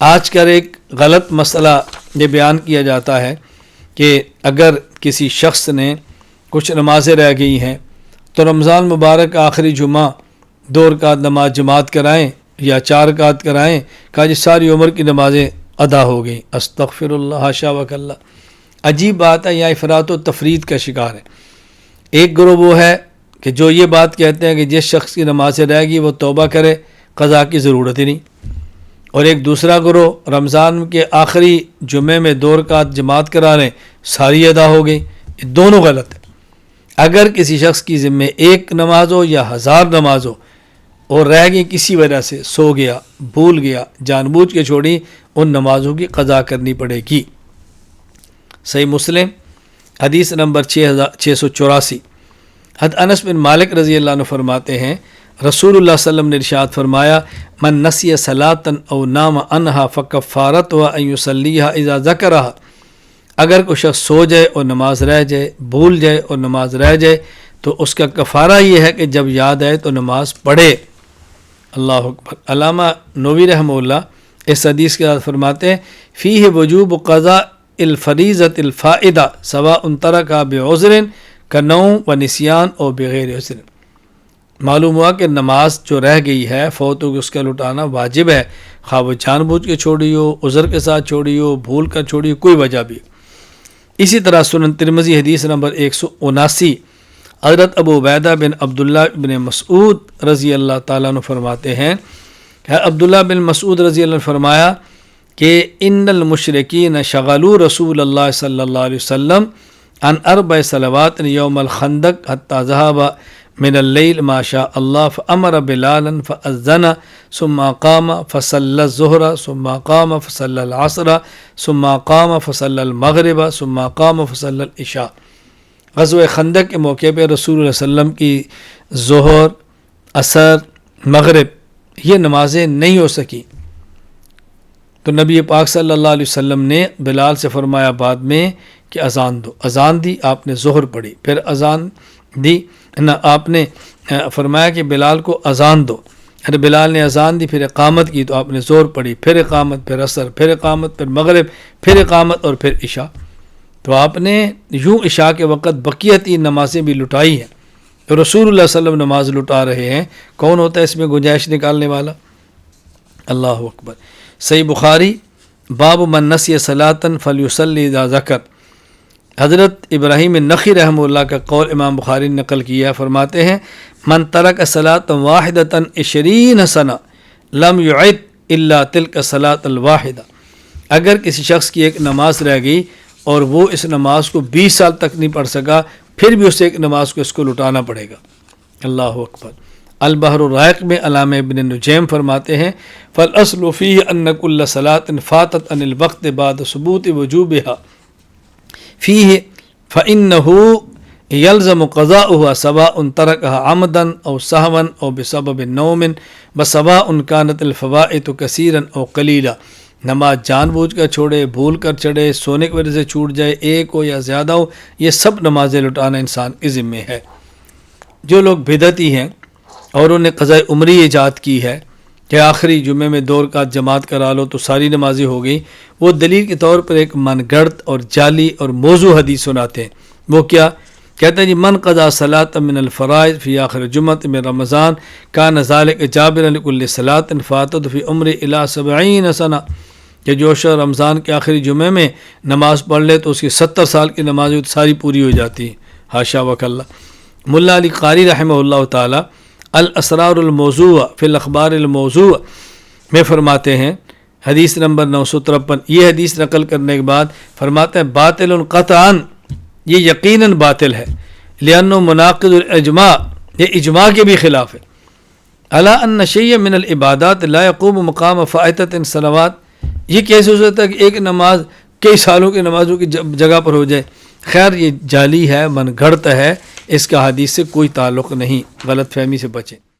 آج کل ایک غلط مسئلہ یہ بیان کیا جاتا ہے کہ اگر کسی شخص نے کچھ نمازیں رہ گئی ہیں تو رمضان مبارک آخری جمعہ 2 رکعت نماز جماعت کرائیں یا 4 رکعت کرائیں، کہا جی ساری عمر کی نمازیں ادا ہو گئیں۔ استغفر اللہ، حاشا وکلا۔ عجیب بات ہے، یہاں افراط و تفرید کا شکار ہے۔ ایک گروہ وہ ہے کہ جو یہ بات کہتے ہیں کہ جس شخص کی نمازیں رہ گئی وہ توبہ کرے، قضا کی ضرورت ہی نہیں، اور ایک دوسرا گروہ رمضان کے آخری جمعے میں 2 رکعت جماعت کرا لیں، ساری ادا ہو گئی۔ یہ دونوں غلط ہے۔ اگر کسی شخص کی ذمہ 1 نماز ہو یا 1000 نماز ہو اور رہ گئی کسی وجہ سے، سو گیا، بھول گیا، جان بوجھ کے چھوڑی، ان نمازوں کی قضا کرنی پڑے گی۔ صحیح مسلم حدیث نمبر 6684، حضرت انس بن مالک رضی اللہ عنہ فرماتے ہیں رسول اللہ صلی اللہ علیہ وسلم نے ارشاد فرمایا من نسی صلاۃ او نام عنہا فکفارتها ان یصلیها اذا ذکرها، اگر کوئی شخص سو جائے اور نماز رہ جائے، بھول جائے اور نماز رہ جائے تو اس کا کفارہ یہ ہے کہ جب یاد آئے تو نماز پڑھے۔ اللہ اکبر۔ علامہ نووی رحمہ اللہ اس حدیث کے ساتھ فرماتے ہیں فیہ وجوب قضاء الفریضۃ الفائدہ سواء ترکها بعذر کنوم و نسیان اور بغیر عذر۔ معلوم ہوا کہ نماز جو رہ گئی ہے فوت ہو کے اس کا لٹانا واجب ہے، خواہ وہ جان بوجھ کے چھوڑی ہو، عذر کے ساتھ چھوڑی ہو، بھول کر چھوڑی ہو، کوئی وجہ بھی ہو۔ اسی طرح سنن ترمذی حدیث نمبر 179، حضرت ابو عبیدہ بن عبداللہ بن مسعود رضی اللہ تعالیٰ عنہ فرماتے ہیں کہ عبداللہ بن مسعود رضی اللہ عنہ فرمایا کہ ان المشرکین شغلوا رسول اللہ صلی اللہ علیہ وسلم عن 4 صلوات یوم الخندق حتی ذهب من اللیل ما شاء اللہ فامر بلالا فاذن ثم قام فصلى الظہر ثم قام فصلى العصر ثم قام فصلى المغرب ثم قام فصلى العشاء۔ غزوہ خندق کے موقع پہ رسول اللہ صلی اللہ علیہ وسلم کی ظہر، عصر، مغرب یہ نمازیں نہیں ہو سکی، تو نبی پاک صلی اللہ علیہ وسلم نے بلال سے فرمایا بعد میں کہ اذان دو، اذان دی، آپ نے ظہر پڑھی، پھر اذان دی نہ، آپ نے فرمایا کہ بلال کو اذان دو، پھر بلال نے اذان دی، پھر اقامت کی تو آپ نے ظہر پڑھی، پھر اقامت، پھر عصر، پھر اقامت، پھر مغرب، پھر اقامت اور پھر عشاء۔ تو آپ نے یوں عشاء کے وقت بقیہ 3 نمازیں بھی لٹائی ہیں۔ تو رسول اللہ صلی اللہ علیہ وسلم نماز لٹا رہے ہیں، کون ہوتا ہے اس میں گنجائش نکالنے والا؟ اللہ اکبر۔ صحیح بخاری باب من نسی صلاۃ فلیصلی اذا ذکر، حضرت ابراہیم النخعی رحمہ اللہ کا قول امام بخاری نے نقل کیا، فرماتے ہیں من ترک صلاۃ واحدۃ 20 سنہ لم یعد الا تلک الصلاۃ الواحدہ، اگر کسی شخص کی ایک نماز رہ گئی اور وہ اس نماز کو 20 سال تک نہیں پڑھ سکا، پھر بھی اس ایک نماز کو اس کو لٹانا پڑے گا۔ اللہ اکبر۔ البحر الرائق میں علامہ ابن نجیم فرماتے ہیں فالاصل فیہ ان کل صلاۃ فاتت عن الوقت بعد ثبوت وجوبها فیہ فانہ یلزم قضاؤها سواء ترکها عمدا او سہوا او بسبب نوم وسواء كانت الفوائت کثیرا او قلیلا، نماز جان بوجھ کر چھوڑے، بھول کر چڑھے، سونے کی وجہ سے چھوٹ جائے، ایک ہو یا زیادہ ہو، یہ سب نمازیں لٹانا انسان کے ذمہ ہے۔ جو لوگ بدعتی ہیں اور انہیں قضاء عمری ایجاد کی ہے کہ آخری جمعے میں 2 رکعت جماعت کرا لو تو ساری نمازیں ہو گئی، وہ دلیل کے طور پر ایک من گڑت اور جعلی اور موضوع حدیث سناتے ہیں۔ وہ کیا کہتے ہیں جی من قضا صلاۃ من الفرائض فی آخر جمعۃ من رمضان کان ذلک جابرا لکل صلاۃ فاتت فی عمر الی 70 سنہ، کہ جو شخص رمضان کے آخری جمعے میں نماز پڑھ لے تو اس کی 70 سال کی نماز ساری پوری ہو جاتی ہے، حاشا وکلا۔ ملا علی قاری رحمہ اللہ تعالی الاسرار الموضوع فی الاخبار الموضوع میں فرماتے ہیں حدیث نمبر 953، یہ حدیث نقل کرنے کے بعد فرماتے ہیں باطل قطعا، یہ یقیناً باطل ہے، لأنه مناقض الاجماع، یہ اجماع کے بھی خلاف ہے، الا ان شیء من العبادات لا يقوم مقام فائتۃ صلوات، یہ کیسے ہو سکتا ہے کہ ایک نماز کئی سالوں کی نمازوں کی جگہ پر ہو جائے؟ خیر یہ جعلی ہے، من گھڑت ہے، اس کا حدیث سے کوئی تعلق نہیں، غلط فہمی سے بچیں۔